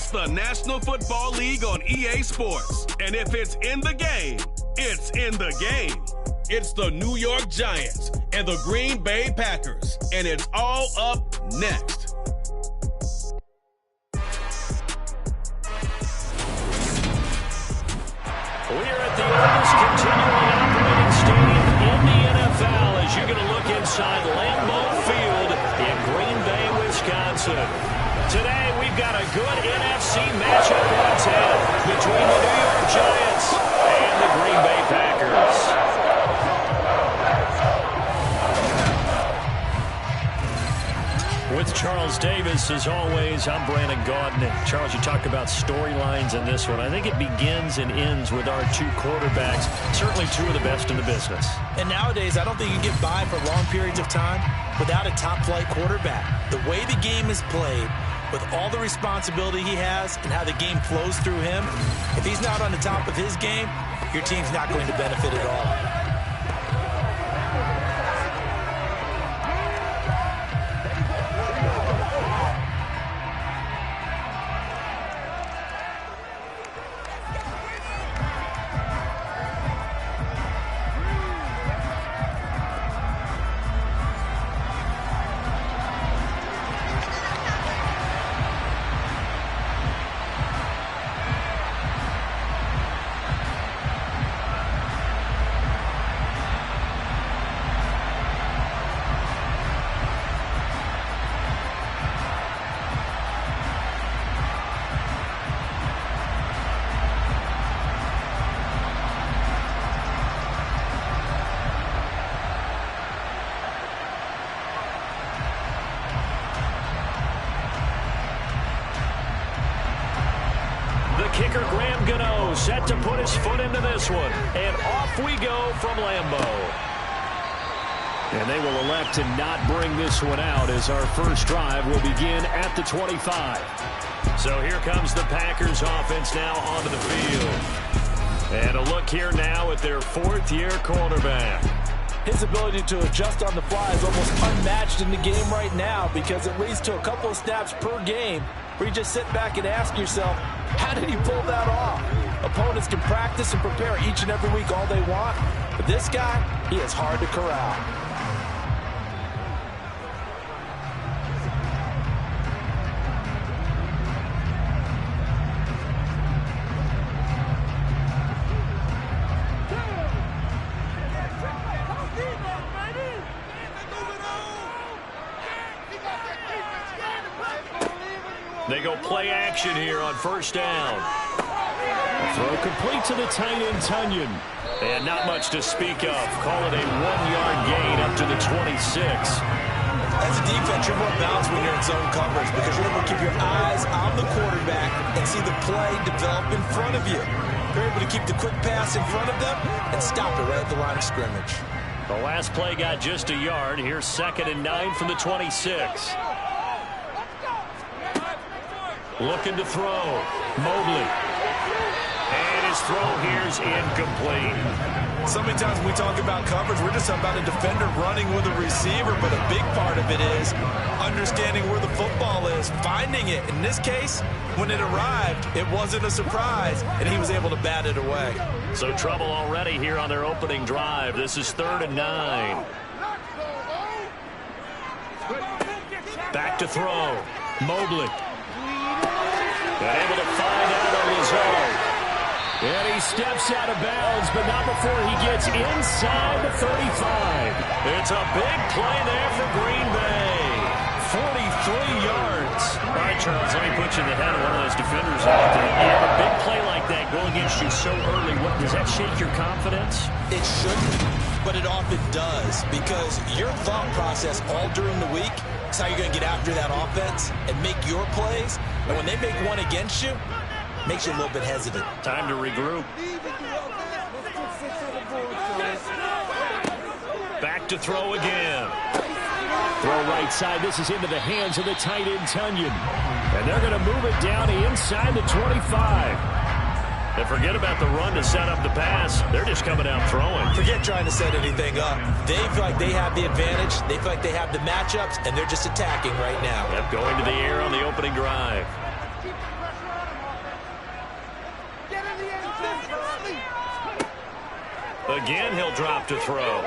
It's the National Football League on EA Sports. And if it's in the game, it's in the game. It's the New York Giants and the Green Bay Packers. And it's all up next. We are at the oldest continuing operating stadium in the NFL as you're going to look inside Lambeau Field in Green Bay, Wisconsin. Today, we've got a good NFC matchup on tap between the New York Giants and the Green Bay Packers. With Charles Davis, as always, I'm Brandon Gaudin. Charles, you talk about storylines in this one. I think it begins and ends with our two quarterbacks, certainly two of the best in the business. And nowadays, I don't think you get by for long periods of time without a top-flight quarterback. The way the game is played, with all the responsibility he has and how the game flows through him, if he's not on the top of his game, your team's not going to benefit at all. Kicker Graham Gano set to put his foot into this one. And off we go from Lambeau. And they will elect to not bring this one out as our first drive will begin at the 25. So here comes the Packers offense now onto the field. And a look here now at their fourth-year quarterback. His ability to adjust on the fly is almost unmatched in the game right now because it leads to a couple of snaps per game where you just sit back and ask yourself, how did he pull that off? Opponents can practice and prepare each and every week all they want, but this guy, he is hard to corral. They go play action here on first down. Throw complete to the tight end, Tunyon. And not much to speak of. Call it a 1-yard gain up to the 26. As a defense, you're more balanced when you're in zone coverage because you're able to keep your eyes on the quarterback and see the play develop in front of you. You're able to keep the quick pass in front of them and stop it right at the line of scrimmage. The last play got just a yard. Here's 2nd and 9 from the 26. Looking to throw. Mobley. And his throw here is incomplete. So many times when we talk about coverage, we're just talking about a defender running with a receiver, but a big part of it is understanding where the football is, finding it. In this case, when it arrived, it wasn't a surprise, and he was able to bat it away. So trouble already here on their opening drive. This is 3rd and 9. Back to throw. Mobley. And able to find out on his own. And he steps out of bounds, but not before he gets inside the 35. It's a big play there for Green Bay. 43 yards. All right, Charles, let me put you in the head of one of those defenders out there. You have a big play like that go against you so early. What, does that shake your confidence? It shouldn't, but it often does because your thought process all during the week is how you're going to get after that offense and make your plays. And when they make one against you, it makes you a little bit hesitant. Time to regroup. Back to throw again. Throw right side. This is into the hands of the tight end, Tunyon. And they're going to move it down inside the 25. And forget about the run to set up the pass. They're just coming out throwing. Forget trying to set anything up. They feel like they have the advantage. They feel like they have the matchups, and they're just attacking right now. Yep, going to the air on the opening drive. Again, he'll drop to throw.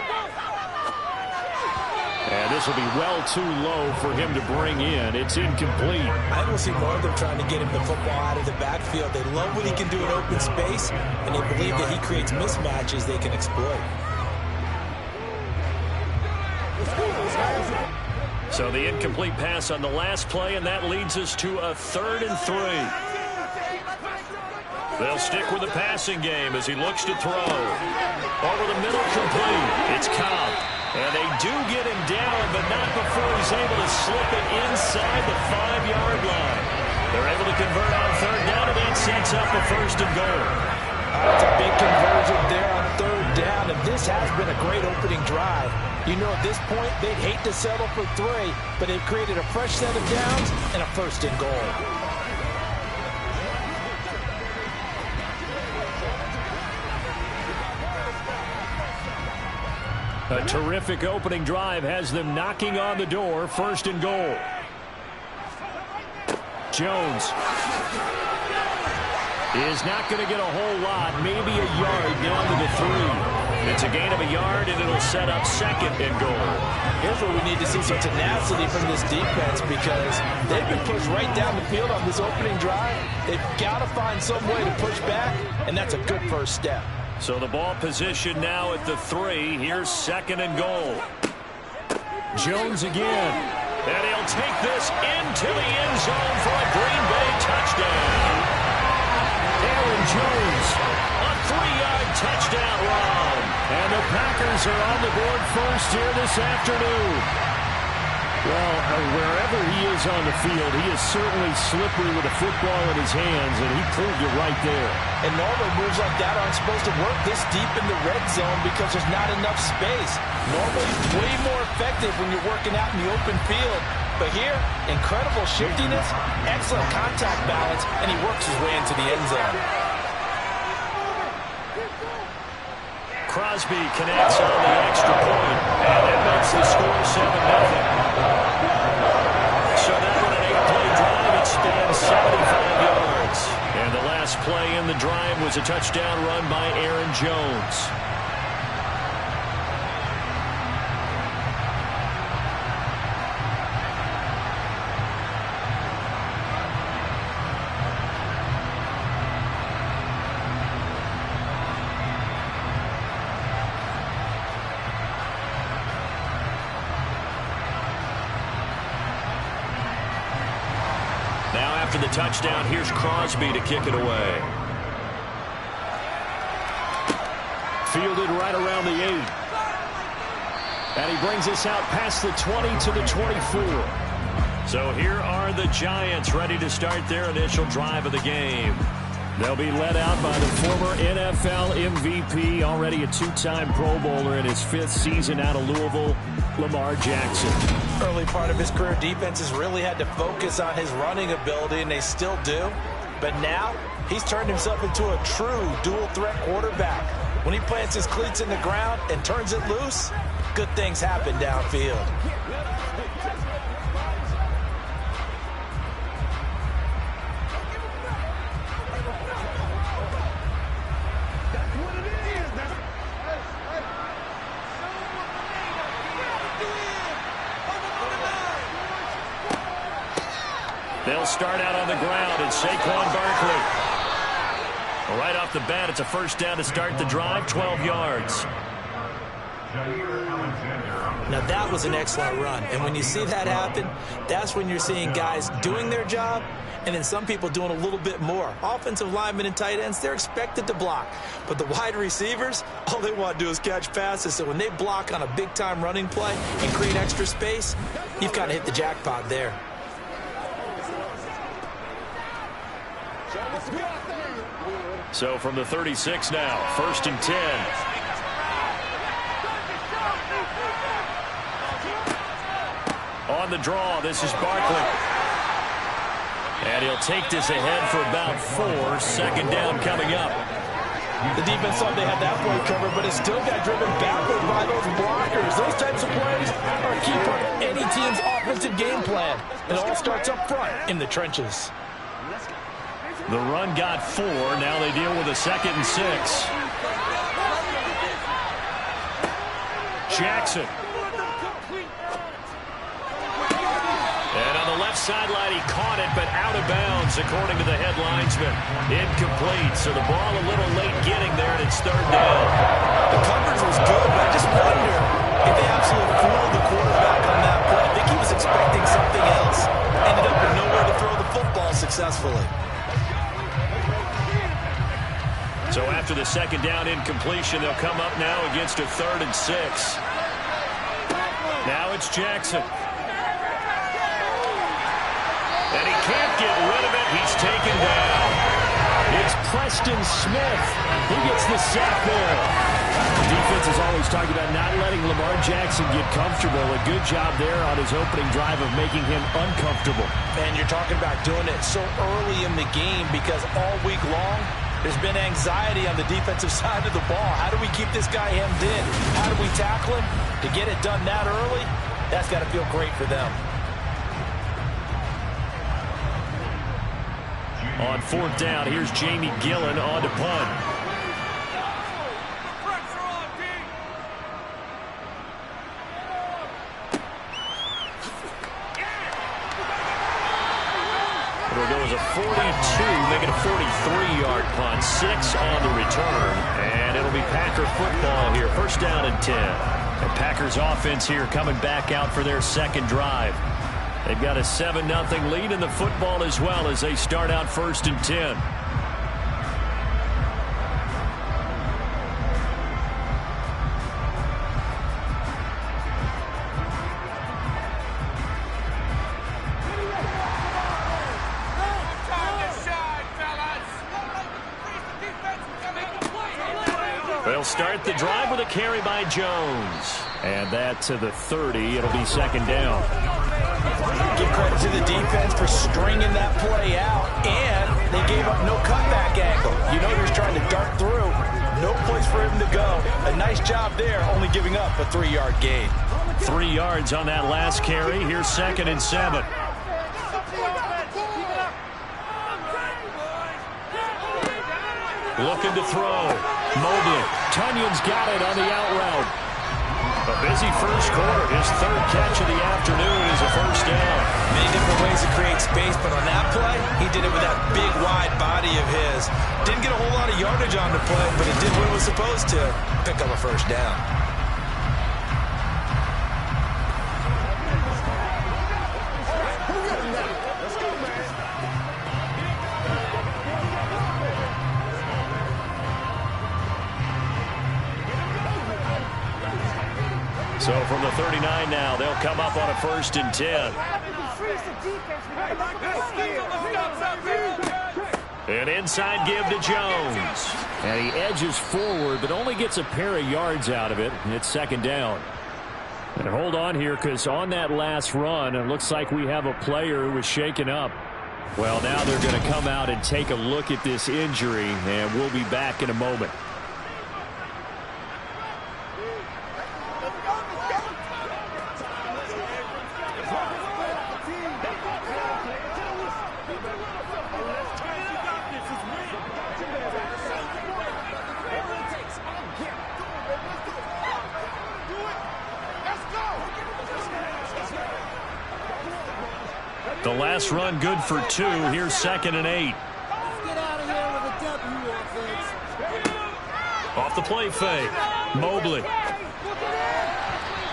And this will be well too low for him to bring in. It's incomplete. I will see more of them trying to get him the football out of the backfield. They love what he can do in open space, and they believe that he creates mismatches they can exploit. So the incomplete pass on the last play, and that leads us to a 3rd and 3. They'll stick with the passing game as he looks to throw. Over the middle, complete. It's Cobb. And they do get him down, but not before he's able to slip it inside the 5-yard line. They're able to convert on 3rd down, and that sets up a 1st and goal. It's a big conversion there on 3rd down, and this has been a great opening drive. You know, at this point, they'd hate to settle for 3, but they've created a fresh set of downs and a 1st and goal. A terrific opening drive has them knocking on the door. 1st and goal. Jones is not going to get a whole lot, maybe a yard down to the 3. It's a gain of a yard, and it'll set up 2nd and goal. Here's where we need to see some tenacity from this defense, because they've been pushed right down the field on this opening drive. They've got to find some way to push back, and that's a good first step. So the ball position now at the 3. Here's 2nd and goal. Jones again. And he'll take this into the end zone for a Green Bay touchdown. Aaron Jones, a 3-yard touchdown run. And the Packers are on the board first here this afternoon. Well, wherever he is on the field, he is certainly slippery with a football in his hands, and he proved it right there. And normally moves like that aren't supposed to work this deep in the red zone because there's not enough space. Normally way more effective when you're working out in the open field. But here, incredible shiftiness, excellent contact balance, and he works his way into the end zone. Crosby connects on the extra point, and that makes the score 7-0. So now in an 8-play drive, it spans 75 yards. And the last play in the drive was a touchdown run by Aaron Jones. After the touchdown, here's Crosby to kick it away. Fielded right around the 8. And he brings us out past the 20 to the 24. So here are the Giants ready to start their initial drive of the game. They'll be led out by the former NFL MVP, already a 2-time Pro Bowler in his 5th season out of Louisville, Lamar Jackson. Early part of his career, defenses really had to focus on his running ability, and they still do. But now, he's turned himself into a true dual-threat quarterback. When he plants his cleats in the ground and turns it loose, good things happen downfield. They'll start out on the ground, and Saquon Barkley. Right off the bat, it's a 1st down to start the drive, 12 yards. Now that was an excellent run, and when you see that happen, that's when you're seeing guys doing their job, and then some people doing a little bit more. Offensive linemen and tight ends, they're expected to block, but the wide receivers, all they want to do is catch passes. So when they block on a big-time running play and create extra space, you've kind of hit the jackpot there. So from the 36 now, 1st and 10. On the draw, this is Barkley. And he'll take this ahead for about 4. 2nd down coming up. The defense thought they had that play covered, but it still got driven backward by those blockers. Those types of plays are a key part of any team's offensive game plan. It all starts up front in the trenches. The run got 4. Now they deal with a 2nd and 6. Jackson. And on the left sideline, he caught it, but out of bounds, according to the head linesman. Incomplete, so the ball a little late getting there, and it's third down. The coverage was good, but I just wonder if they absolutely fooled the quarterback on that play. I think he was expecting something else. Ended up with nowhere to throw the football successfully. So after the second down incompletion, they'll come up now against a 3rd and 6. Now it's Jackson. And he can't get rid of it. He's taken down. It's Preston Smith. He gets the sack there. The defense is always talking about not letting Lamar Jackson get comfortable. A good job there on his opening drive of making him uncomfortable. And you're talking about doing it so early in the game because all week long, there's been anxiety on the defensive side of the ball. How do we keep this guy hemmed in? How do we tackle him? To get it done that early, that's got to feel great for them. On 4th down, here's Jamie Gillen on to punt. It'll go as a 42, make it a 43-yard punt. 6 on the return, and it'll be Packer football here. 1st down and 10. And Packers offense here coming back out for their second drive. They've got a 7-0 lead in the football as well as they start out 1st and 10. They'll start the drive with a carry by Jones. And that to the 30. It'll be 2nd down. Give credit to the defense for stringing that play out, and they gave up no cutback angle. You know he was trying to dart through. No place for him to go. A nice job there, only giving up a 3-yard gain. 3 yards on that last carry. Here's 2nd and 7. Looking to throw. Mobley. Tunyon's got it on the out route. A busy first quarter. His 3rd catch of the afternoon is a 1st down. Many different ways to create space, but on that play, he did it with that big, wide body of his. Didn't get a whole lot of yardage on the play, but it did what it was supposed to. Pick up a 1st down. So from the 39 now, they'll come up on a 1st and 10. An inside give to Jones. And he edges forward, but only gets a pair of yards out of it. It's 2nd down. And hold on here, because on that last run, it looks like we have a player who was shaken up. Well, now they're going to come out and take a look at this injury, and we'll be back in a moment. The last run good for 2. Here's 2nd and 8. Off the play fake. Mobley.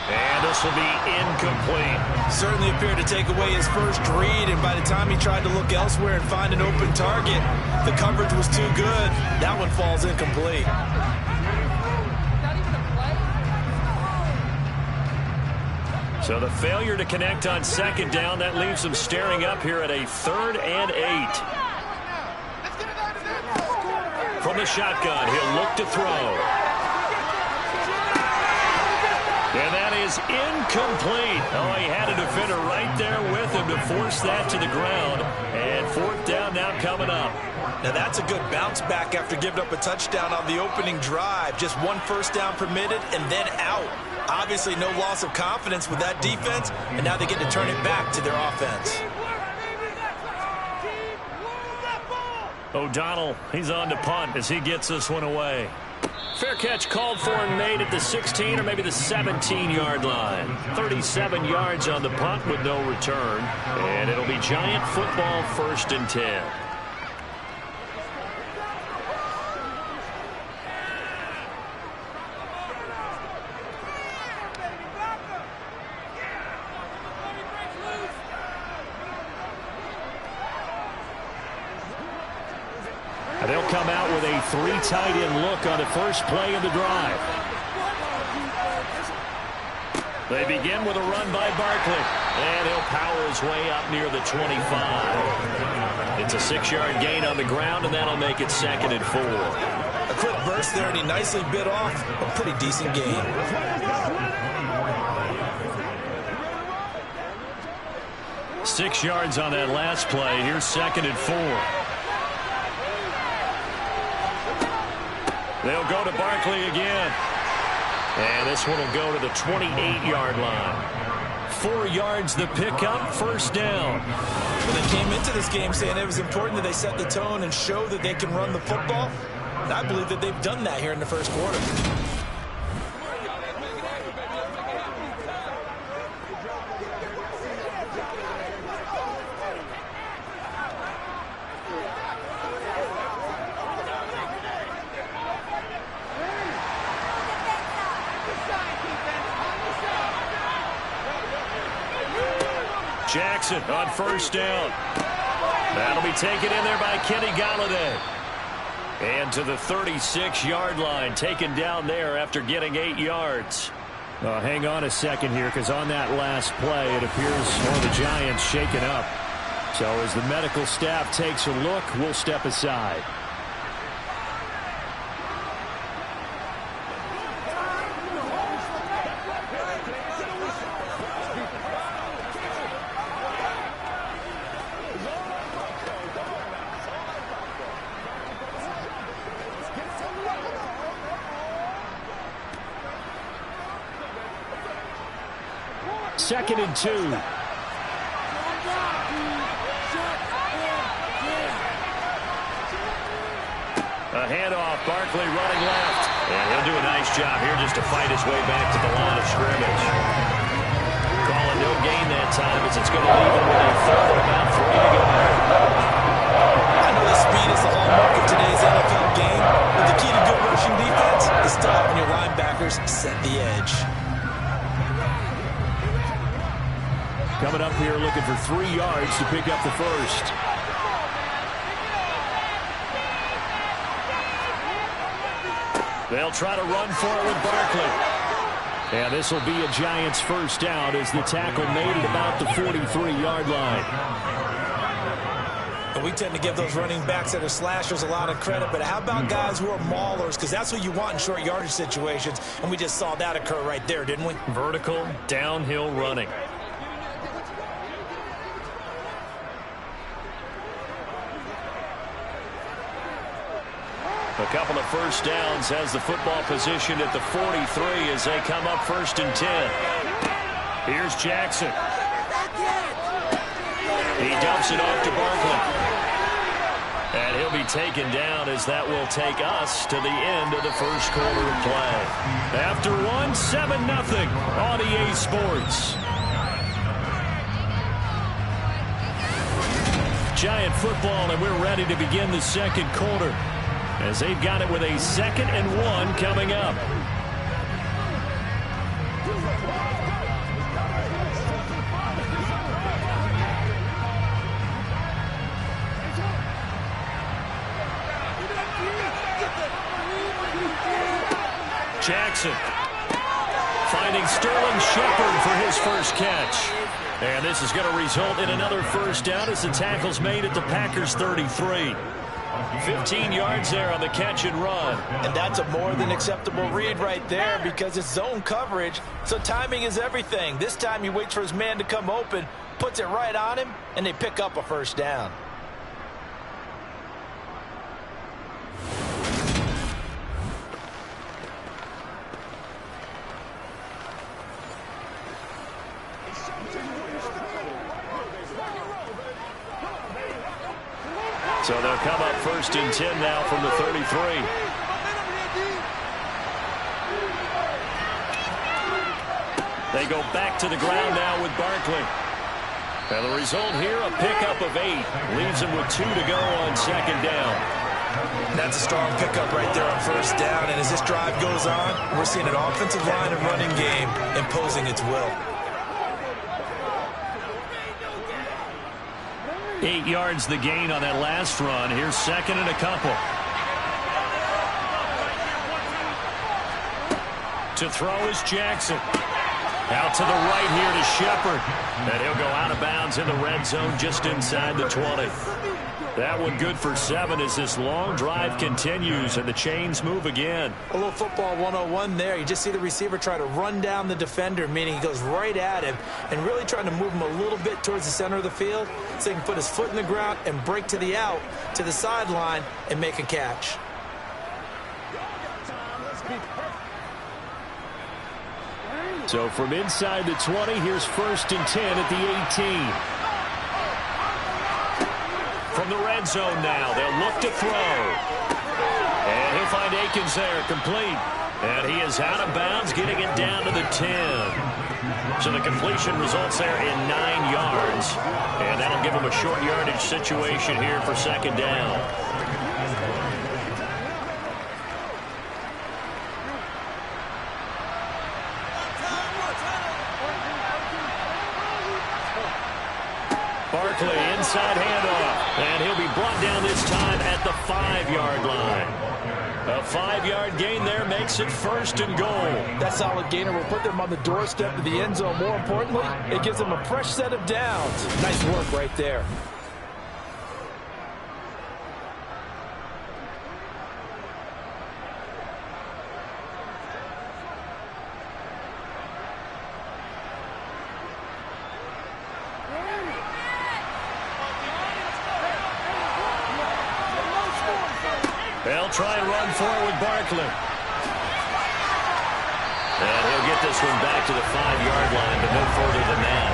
And this will be incomplete. Certainly appeared to take away his first read, and by the time he tried to look elsewhere and find an open target, the coverage was too good. That one falls incomplete. So the failure to connect on 2nd down, that leaves them staring up here at a 3rd and 8. From the shotgun, he'll look to throw. And that is incomplete. Oh, he had a defender right there with him to force that to the ground. And 4th down now coming up. Now that's a good bounce back after giving up a touchdown on the opening drive. Just 1 first down permitted and then out. Obviously no loss of confidence with that defense, and now they get to turn it back to their offense. O'Donnell, he's on to punt as he gets this one away. Fair catch called for and made at the 16 or maybe the 17-yard line. 37 yards on the punt with no return. And it'll be Giant football, 1st and 10. They'll come out with a 3 tight end look on the first play of the drive. They begin with a run by Barkley, and he'll power his way up near the 25. It's a 6-yard gain on the ground, and that'll make it 2nd and 4. A quick burst there, and he nicely bit off a pretty decent gain. Six yards on that last play. Here's 2nd and 4. They'll go to Barkley again. And this one will go to the 28-yard line. 4 yards the pickup, 1st down. Well, they came into this game saying it was important that they set the tone and show that they can run the football. And I believe that they've done that here in the first quarter. Jackson on 1st down. That'll be taken in there by Kenny Golladay. And to the 36-yard line, taken down there after getting 8 yards. Hang on a second here, because on that last play, it appears one of the Giants shaken up. So as the medical staff takes a look, we'll step aside. Second and 2. A handoff, Barkley running left. And he'll do a nice job here just to fight his way back to the line of scrimmage. Calling no gain that time as it's going to leave him with a 3rd and about 3 to go. I know the speed is the hallmark of today's NFL game, but the key to good rushing defense is still having your linebackers set the edge. Coming up here looking for 3 yards to pick up the 1st. They'll try to run for it with Barkley. And this will be a Giants 1st down as the tackle made at about the 43-yard line. And we tend to give those running backs that are slashers a lot of credit, but how about guys who are maulers? Because that's what you want in short yardage situations, and we just saw that occur right there, didn't we? Vertical, downhill running. A couple of 1st downs has the football position at the 43 as they come up 1st and 10. Here's Jackson. He dumps it off to Barkley. And he'll be taken down as that will take us to the end of the first quarter of play. After one, 7-0 on EA Sports. Giant football, and we're ready to begin the second quarter, as they've got it with a 2nd and 1 coming up. Jackson finding Sterling Shepard for his first catch. And this is going to result in another 1st down as the tackle's made at the Packers 33. 15 yards there on the catch and run. And that's a more than acceptable read right there because it's zone coverage, so timing is everything. This time he waits for his man to come open, puts it right on him, and they pick up a 1st down. So they'll come up 1st and 10 now from the 33. They go back to the ground now with Barkley. And the result here, a pickup of 8. Leaves them with 2 to go on second down. That's a strong pickup right there on first down. And as this drive goes on, we're seeing an offensive line and running game imposing its will. 8 yards the gain on that last run. Here's second and a couple. To throw is Jackson. Out to the right here to Shepard. And he'll go out of bounds in the red zone just inside the 20. That one good for 7 as this long drive continues and the chains move again. A little football 101 there. You just see the receiver try to run down the defender, meaning he goes right at him and really trying to move him a little bit towards the center of the field so he can put his foot in the ground and break to the out, to the sideline, and make a catch. So from inside the 20, here's 1st and 10 at the 18. From the red zone now, they'll look to throw. And he'll find Akins there, complete. And he is out of bounds, getting it down to the 10. So the completion results there in 9 yards. And that'll give him a short yardage situation here for second down. Barkley, inside handoff, and he'll be brought down this time at the 5-yard line. A 5-yard gain there makes it 1st and goal. That solid gainer will put them on the doorstep of the end zone. More importantly, it gives them a fresh set of downs. Nice work right there. They'll try and run forward with Barkley. And he'll get this one back to the 5-yard line, but no further than that.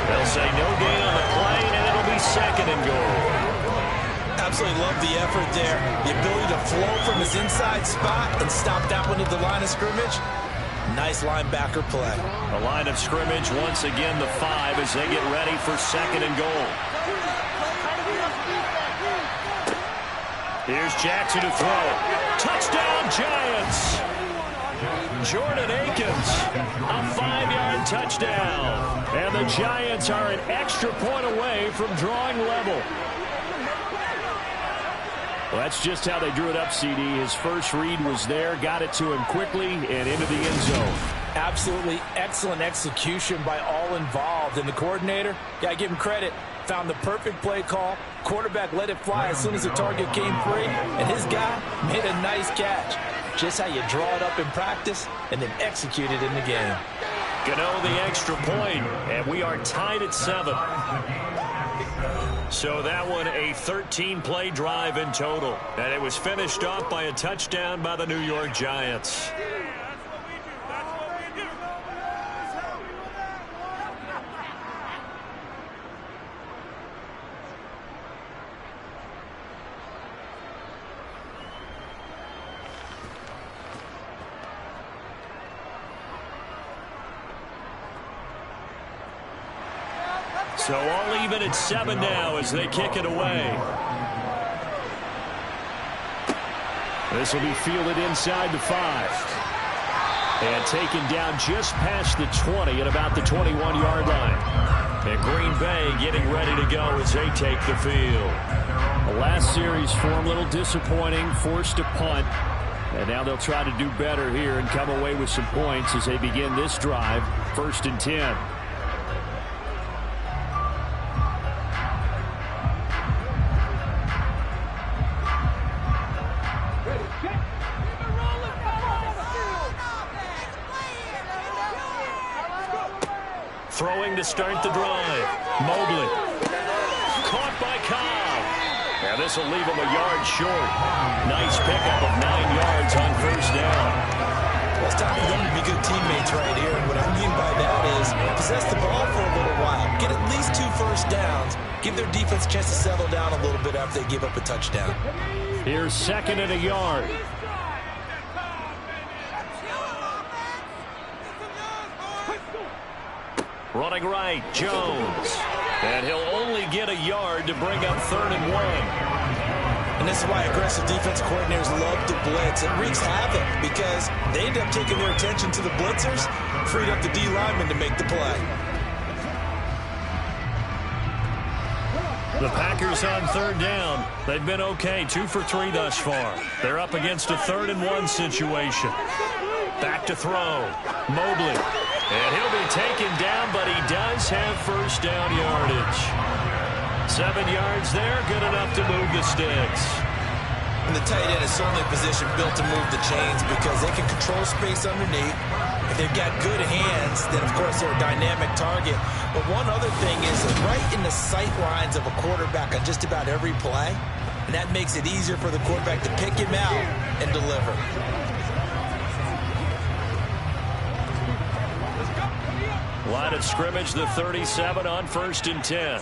They'll say no gain on the play, and it'll be 2nd and goal. Absolutely love the effort there. The ability to flow from his inside spot and stop that one at the line of scrimmage. Nice linebacker play. A line of scrimmage, once again the 5 as they get ready for 2nd and goal. Here's Jackson to throw. Touchdown, Giants! Jordan Akins, a 5-yard touchdown. And the Giants are an extra point away from drawing level. Well, that's just how they drew it up, CD. His first read was there, got it to him quickly, and into the end zone. Absolutely excellent execution by all involved. And the coordinator, gotta give him credit, found the perfect play call. Quarterback let it fly as soon as the target came free, and his guy made a nice catch. Just how you draw it up in practice and then execute it in the game. Gano the extra point, and we are tied at 7. So that one a 13-play drive in total, and it was finished off by a touchdown by the New York Giants. So all even at 7 now as they kick it away. This will be fielded inside the 5. And taken down just past the 20 at about the 21-yard line. And Green Bay getting ready to go as they take the field. The last series for them, a little disappointing, forced a punt. And now they'll try to do better here and come away with some points as they begin this drive, 1st and 10. Throwing to start the drive. Mobley. Caught by Cobb. Now this will leave him a yard short. Nice pickup of 9 yards on 1st down. Well, it's time for them to be good teammates right here. And what I mean by that is possess the ball for a little while. Get at least 2 first downs. Give their defense a chance to settle down a little bit after they give up a touchdown. Here's 2nd and a yard. Running right, Jones. And he'll only get a yard to bring up 3rd and 1. And this is why aggressive defensive coordinators love to blitz. It wreaks havoc because they end up taking their attention to the blitzers, freed up the D lineman to make the play. The Packers on 3rd down. They've been okay, 2 for 3 thus far. They're up against a 3rd and 1 situation. Back to throw. Mobley. And he'll be taken down, but he does have first down yardage. 7 yards there, good enough to move the sticks. And the tight end is certainly a position built to move the chains because they can control space underneath. If they've got good hands, then of course they're a dynamic target. But one other thing is right in the sight lines of a quarterback on just about every play. And that makes it easier for the quarterback to pick him out and deliver. Line of scrimmage, the 37 on 1st and 10.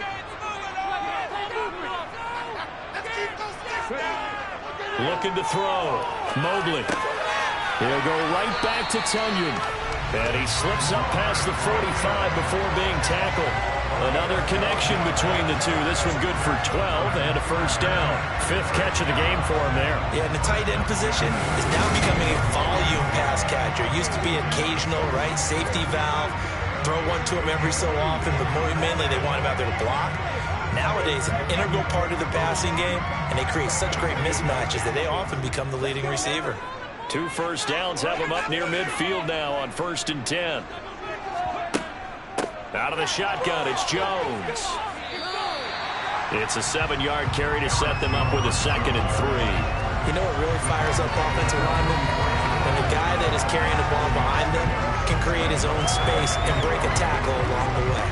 Looking to throw. Mobley. He'll go right back to Tunyon. And he slips up past the 45 before being tackled. Another connection between the two. This one good for 12 and a first down. 5th catch of the game for him there. Yeah, and the tight end position is now becoming a volume pass catcher. It used to be occasional, right? Safety valve. Throw one to him every so often, but more mainly they want him out there to block. Nowadays, an integral part of the passing game, and they create such great mismatches that they often become the leading receiver. 2 first downs have him up near midfield now on 1st and 10. Out of the shotgun, it's Jones. It's a 7-yard carry to set them up with a 2nd and 3. You know what really fires up offensive linemen? When the guy that is carrying the ball behind them can create his own space and break a tackle along the way.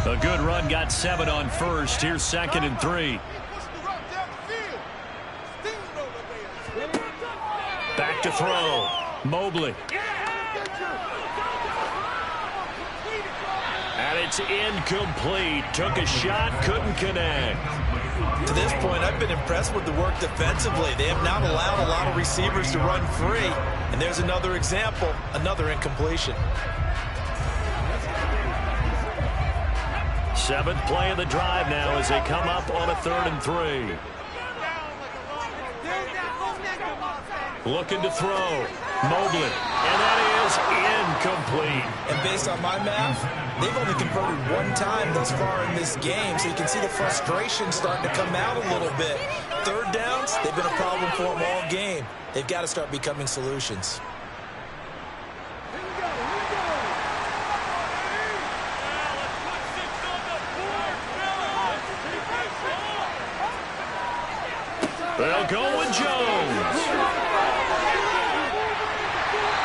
A good run, got 7 on 1st. Here's 2nd and 3. Back to throw. Mobley. And it's incomplete. Took a shot, couldn't connect. To this point, I've been impressed with the work defensively. They have not allowed a lot of receivers to run free. And there's another example, another incompletion. 7th play of the drive now as they come up on a 3rd and 3. Looking to throw. Mobley. And that is incomplete. And based on my math, they've only converted 1 time thus far in this game, so you can see the frustration starting to come out a little bit. 3rd downs, they've been a problem for them all game. They've got to start becoming solutions. They'll go with Jones.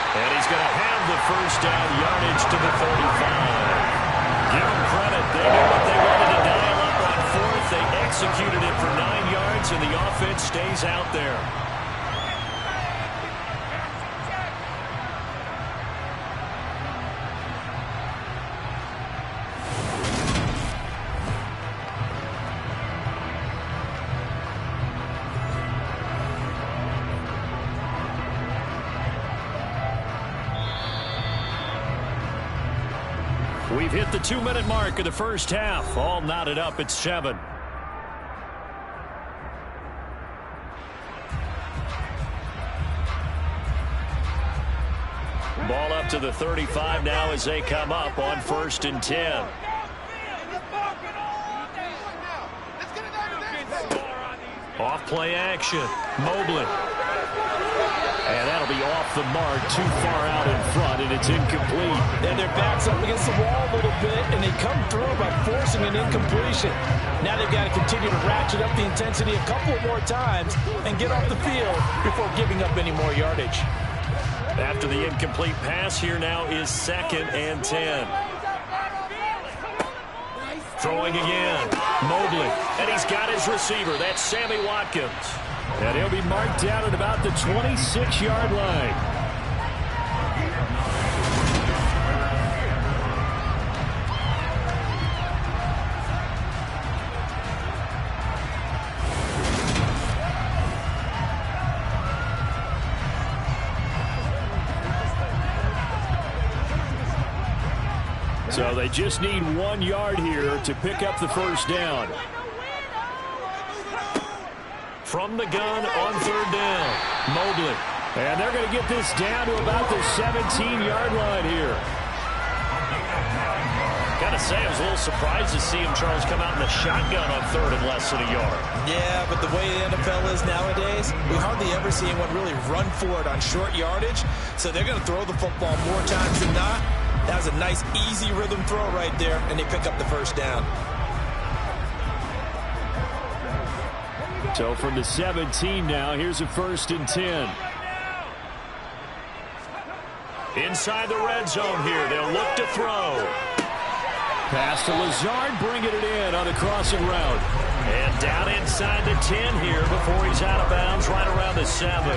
And he's going to have the first down yardage to the 35. Give them credit. They knew what they wanted to dial up on 4th. They executed it for 9 yards, and the offense stays out there. We've hit the 2-minute mark of the first half. All knotted up at 7. Ball up to the 35 now as they come up on 1st and 10. Off play action. Mobley. And that'll be off the mark, too far out in front, and it's incomplete. And their backs up against the wall a little bit, and they come through by forcing an incompletion. Now they've got to continue to ratchet up the intensity a couple of more times and get off the field before giving up any more yardage. After the incomplete pass, here now is 2nd and 10. Throwing again. Mobley. And he's got his receiver. That's Sammy Watkins. And he'll be marked down at about the 26-yard line. So they just need 1 yard here to pick up the first down. From the gun on third down, Mobley. And they're going to get this down to about the 17-yard line here. Got to say, I was a little surprised to see him, Charles, come out in the shotgun on third and less than a yard. Yeah, but the way the NFL is nowadays, we hardly ever see anyone really run for it on short yardage. So they're going to throw the football more times than not. That was a nice, easy rhythm throw right there, and they pick up the first down. So from the 17 now, here's a 1st and 10. Inside the red zone here, they'll look to throw. Pass to Lazard, bringing it in on the crossing route. And down inside the 10 here before he's out of bounds right around the 7.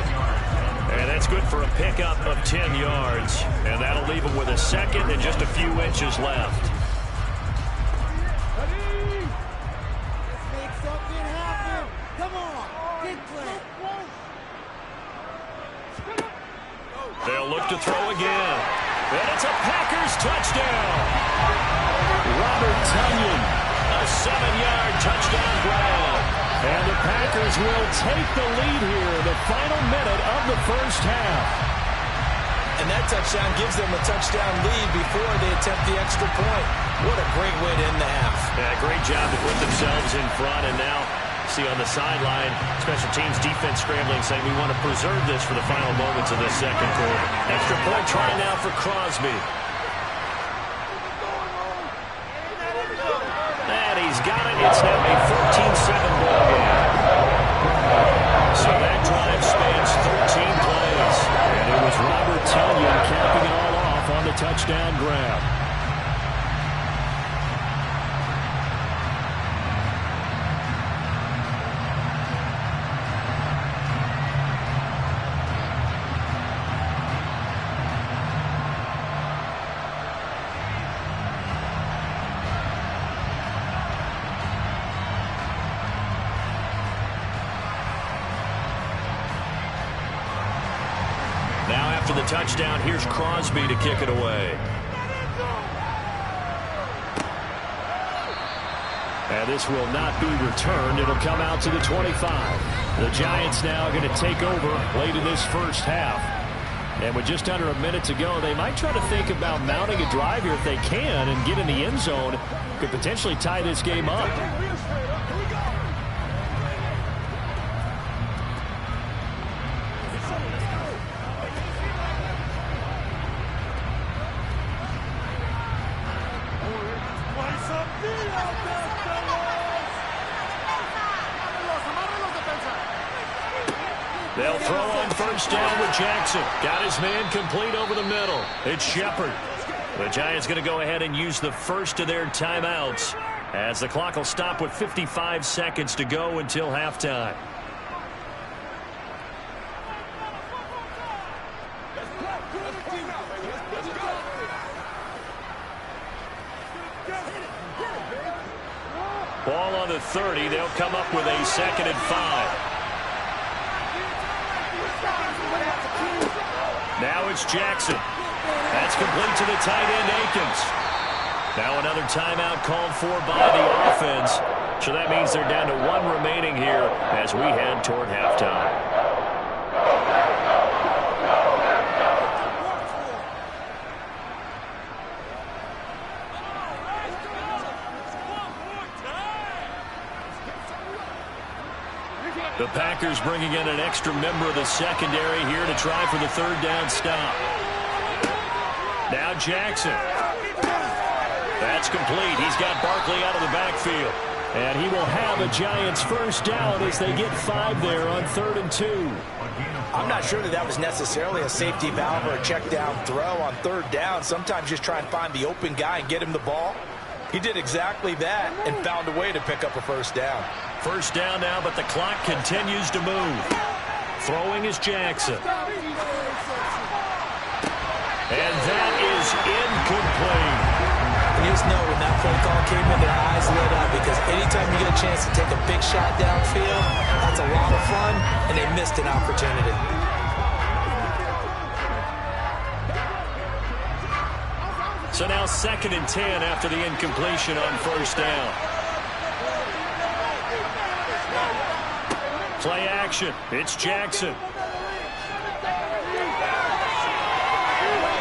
And that's good for a pickup of 10 yards. And that'll leave him with a second and just a few inches left. They'll look to throw again. And it's a Packers touchdown. Robert Tonyan. A 7-yard touchdown grab. And the Packers will take the lead here in the final minute of the first half. And that touchdown gives them a touchdown lead before they attempt the extra point. What a great way to end the half. Yeah, great job to put themselves in front. And now see on the sideline, special teams defense scrambling, saying we want to preserve this for the final moments of the second quarter. Extra point try now for Crosby. And he's got it. It's now a 14-7 ball game. So that drive spans 13 plays. And it was Robert Tonyan capping it all off on the touchdown grab. After the touchdown, here's Crosby to kick it away. And this will not be returned. It'll come out to the 25. The Giants now are going to take over late in this first half. And with just under a minute to go, they might try to think about mounting a drive here if they can and get in the end zone. Could potentially tie this game up. They'll throw on first down with Jackson. Got his man complete over the middle. It's Shepard. The Giants going to go ahead and use the first of their timeouts as the clock will stop with 55 seconds to go until halftime. Ball on the 30. They'll come up with a 2nd and 5. Now it's Jackson. That's complete to the tight end, Akins. Now another timeout called for by the offense. So that means they're down to 1 remaining here as we head toward halftime. The Packers bringing in an extra member of the secondary here to try for the 3rd down stop. Now Jackson. That's complete. He's got Barkley out of the backfield. And he will have a Giants first down as they get 5 there on 3rd and 2. I'm not sure that was necessarily a safety valve or a check down throw on 3rd down. Sometimes just try and find the open guy and get him the ball. He did exactly that and found a way to pick up a first down. First down now, but the clock continues to move. Throwing is Jackson. And that is incomplete. You just know when that play call came in, their eyes lit up because anytime you get a chance to take a big shot downfield, that's a lot of fun, and they missed an opportunity. So now 2nd and 10 after the incompletion on first down. Play action. It's Jackson.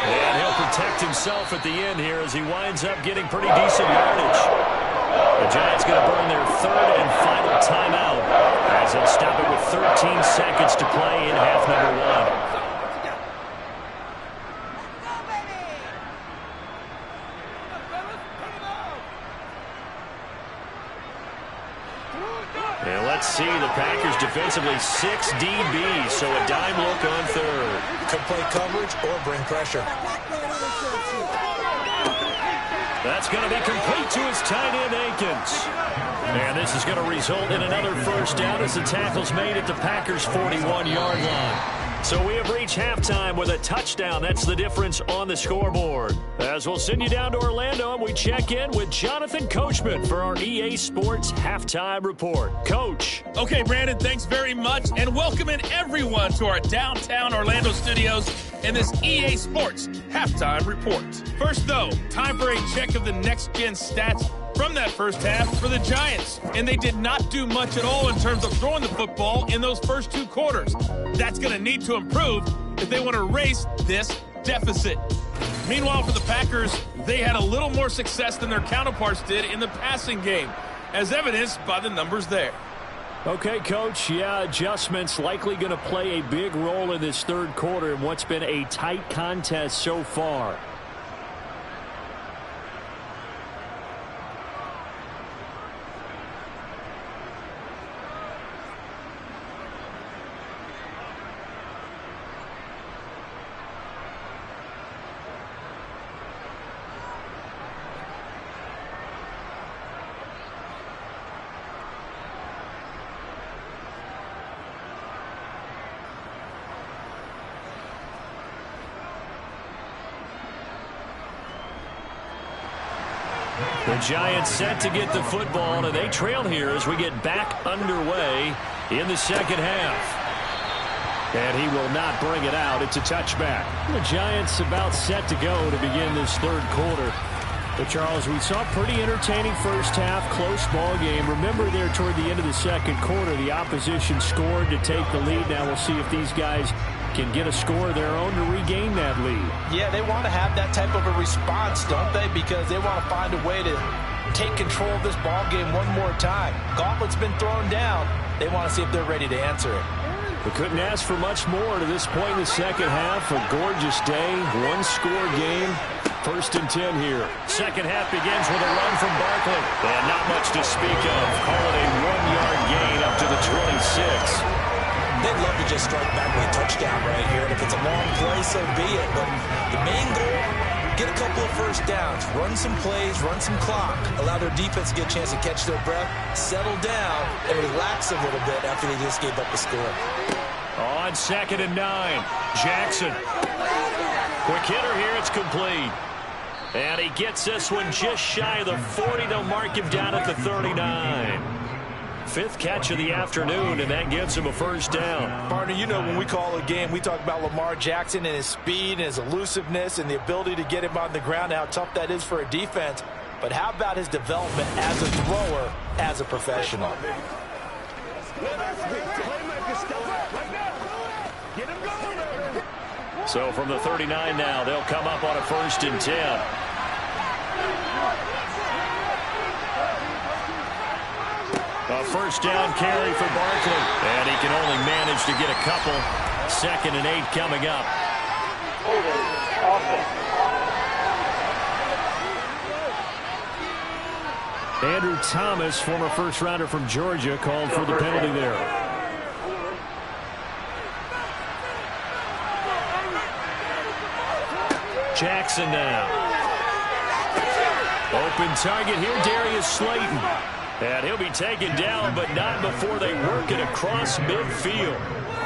And he'll protect himself at the end here as he winds up getting pretty decent yardage. The Giants going to burn their 3rd and final timeout as they'll stop it with 13 seconds to play in half number 1. And let's see, the Packers defensively 6 DBs, so a dime look on 3rd. Could play coverage or bring pressure. That's going to be complete to his tight end, Akins. And this is going to result in another first down as the tackle's made at the Packers' 41-yard line. So we have reached halftime with a touchdown. That's the difference on the scoreboard. As we'll send you down to Orlando, and we check in with Jonathan Coachman for our EA Sports Halftime Report. Coach. Okay, Brandon, thanks very much, and welcoming everyone to our downtown Orlando studios and this EA Sports Halftime Report. First, though, time for a check of the next-gen stats from that first half for the Giants. And they did not do much at all in terms of throwing the football in those first 2 quarters. That's going to need to improve if they want to erase this deficit. Meanwhile, for the Packers, they had a little more success than their counterparts did in the passing game, as evidenced by the numbers there. Okay, Coach, yeah, adjustments likely going to play a big role in this 3rd quarter in what's been a tight contest so far. The Giants set to get the football, and they trail here as we get back underway in the 2nd half. And he will not bring it out. It's a touchback. The Giants about set to go to begin this 3rd quarter. But, Charles, we saw a pretty entertaining first half, close ball game. Remember there toward the end of the 2nd quarter, the opposition scored to take the lead. Now we'll see if these guys can get a score of their own to regain that lead. Yeah, they want to have that type of a response, don't they? Because they want to find a way to take control of this ball game one more time. Gauntlet's been thrown down. They want to see if they're ready to answer it. We couldn't ask for much more to this point in the 2nd half. A gorgeous day, 1-score game. 1st and 10 here. 2nd half begins with a run from Barkley. And not much to speak of. Call it a 1-yard gain up to the 26. They'd love to just strike back with a touchdown right here. And if it's a long play, so be it. But the main goal, get a couple of first downs, run some plays, run some clock, allow their defense to get a chance to catch their breath, settle down, and relax a little bit after they just gave up the score. On 2nd and 9, Jackson. Quick hitter here, it's complete. And he gets this one just shy of the 40. They'll mark him down at the 39. 5th catch of the afternoon, and that gives him a first down. Partner, you know when we call a game, we talk about Lamar Jackson and his speed and his elusiveness and the ability to get him on the ground, how tough that is for a defense. But how about his development as a thrower, as a professional? So from the 39 now, they'll come up on a 1st and 10. A first down carry for Barkley. And he can only manage to get a couple. 2nd and 8 coming up. Andrew Thomas, former first-rounder from Georgia, called for the penalty there. Jackson now. Open target here, Darius Slayton. And he'll be taken down, but not before they work it across midfield.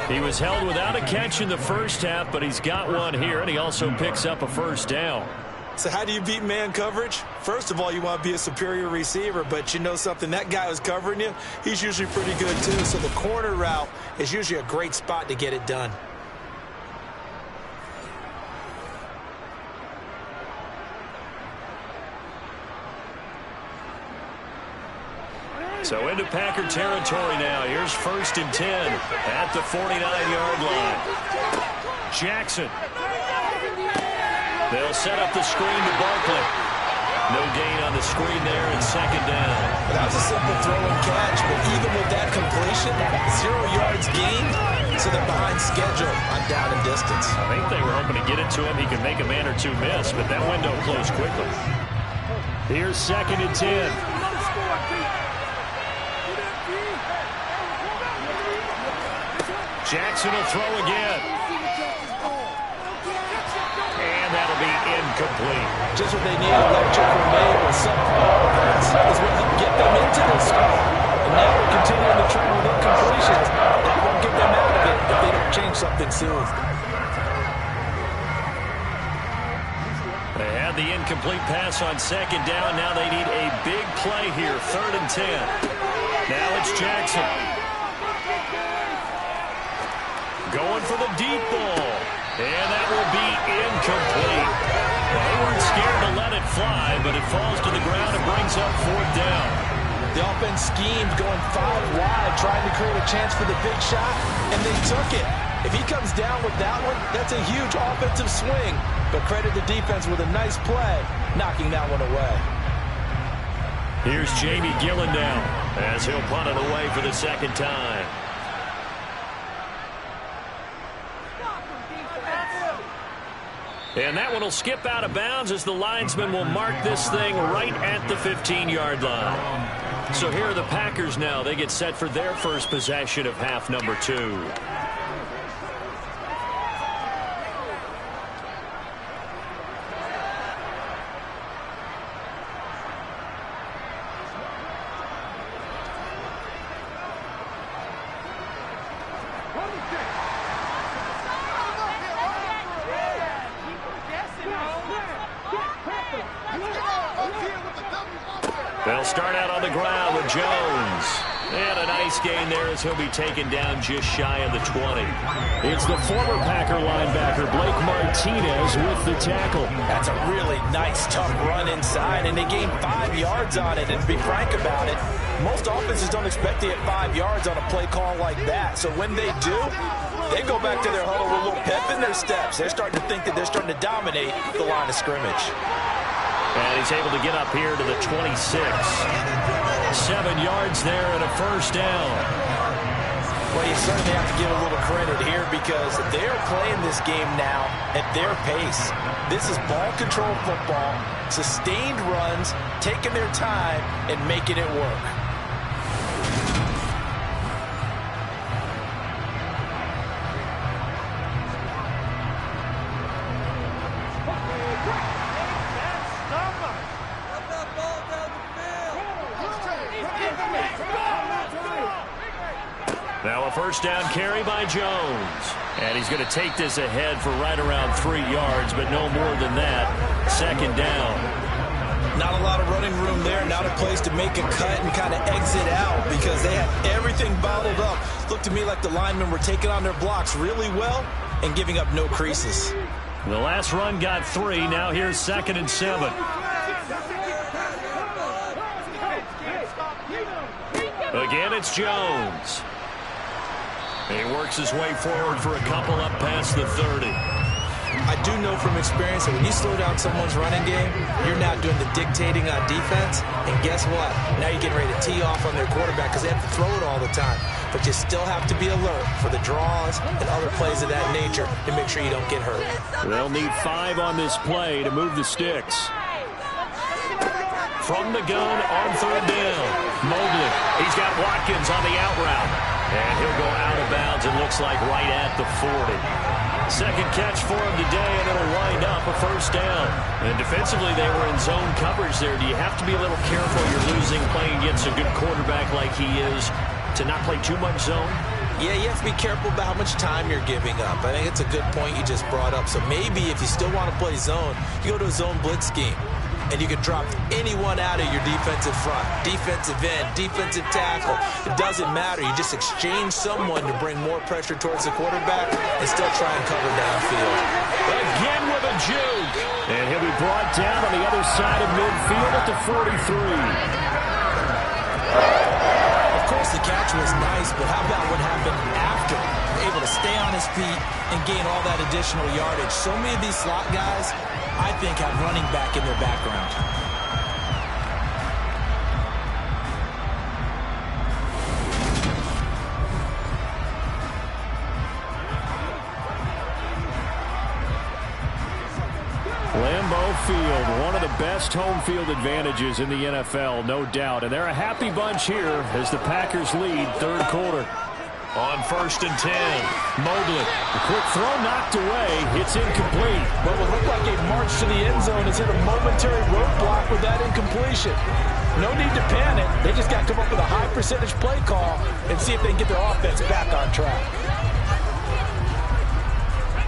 He was held without a catch in the first half, but he's got one here, and he also picks up a first down. So how do you beat man coverage? First of all, you want to be a superior receiver, but you know something, that guy who's covering you, he's usually pretty good too. So the corner route is usually a great spot to get it done. So into Packer territory now. Here's 1st and 10 at the 49-yard line. Jackson. They'll set up the screen to Barkley. No gain on the screen there, and 2nd down. That was a simple throw and catch, but even with that completion, 0 yards gained, so they're behind schedule on down and distance. I think they were hoping to get it to him. He could make a man or two miss, but that window closed quickly. Here's 2nd and 10. Jackson will throw again. And that'll be incomplete. Just what they need, electric remain with some pass is what can get them into this score. And now they're continuing the trend with incompletions. That won't get them out of it if they don't change something soon. They had the incomplete pass on 2nd down. Now they need a big play here, 3rd and 10. Now it's Jackson. Going for the deep ball. And that will be incomplete. They weren't scared to let it fly, but it falls to the ground and brings up 4th down. The offense schemed going 5 wide, trying to create a chance for the big shot, and they took it. If he comes down with that one, that's a huge offensive swing. But credit the defense with a nice play, knocking that one away. Here's Jamie Gillen now, as he'll punt it away for the 2nd time. And that one will skip out of bounds as the linesman will mark this thing right at the 15-yard line. So here are the Packers now. They get set for their first possession of half number 2. They'll start out on the ground with Jones. And a nice gain there as he'll be taken down just shy of the 20. It's the former Packer linebacker, Blake Martinez, with the tackle. That's a really nice, tough run inside, and they gained 5 yards on it. And to be frank about it, most offenses don't expect to get 5 yards on a play call like that. So when they do, they go back to their huddle with a little pep in their steps. They're starting to think that they're starting to dominate the line of scrimmage. And he's able to get up here to the 26. 7 yards there and a 1st down. Well, you certainly have to give a little credit here because they're playing this game now at their pace. This is ball control football, sustained runs, taking their time and making it work. Now a 1st down carry by Jones. And he's going to take this ahead for right around 3 yards, but no more than that. 2nd down. Not a lot of running room there. Not a place to make a cut and kind of exit out because they had everything bottled up. Looked to me like the linemen were taking on their blocks really well and giving up no creases. The last run got 3. Now here's 2nd and 7. Again, it's Jones. He works his way forward for a couple up past the 30. I do know from experience that when you slow down someone's running game, you're now doing the dictating on defense. And guess what? Now you're getting ready to tee off on their quarterback because they have to throw it all the time. But you still have to be alert for the draws and other plays of that nature to make sure you don't get hurt. They'll need 5 on this play to move the sticks. From the gun on 3rd down. Mobley. He's got Watkins on the out route. And he'll go out of bounds, it looks like, right at the 40. 2nd catch for him today, and it'll wind up a 1st down. And defensively, they were in zone coverage there. Do you have to be a little careful you're losing playing against a good quarterback like he is to not play too much zone? Yeah, you have to be careful about how much time you're giving up. I think it's a good point you just brought up. So maybe if you still want to play zone, you go to a zone blitz scheme. And you can drop anyone out of your defensive front, defensive end, defensive tackle. It doesn't matter. You just exchange someone to bring more pressure towards the quarterback and still try and cover downfield. Again with a juke. And he'll be brought down on the other side of midfield at the 43. course, the catch was nice, but how about what happened after? Able to stay on his feet and gain all that additional yardage. So many of these slot guys, I think, have running back in their background. Lambeau Field, one of the best home field advantages in the NFL, no doubt. And they're a happy bunch here as the Packers lead third quarter. On 1st and 10, Mobley. A quick throw knocked away. It's incomplete. What would look like a march to the end zone has hit a momentary roadblock with that incompletion. No need to panic. They just got to come up with a high percentage play call and see if they can get their offense back on track.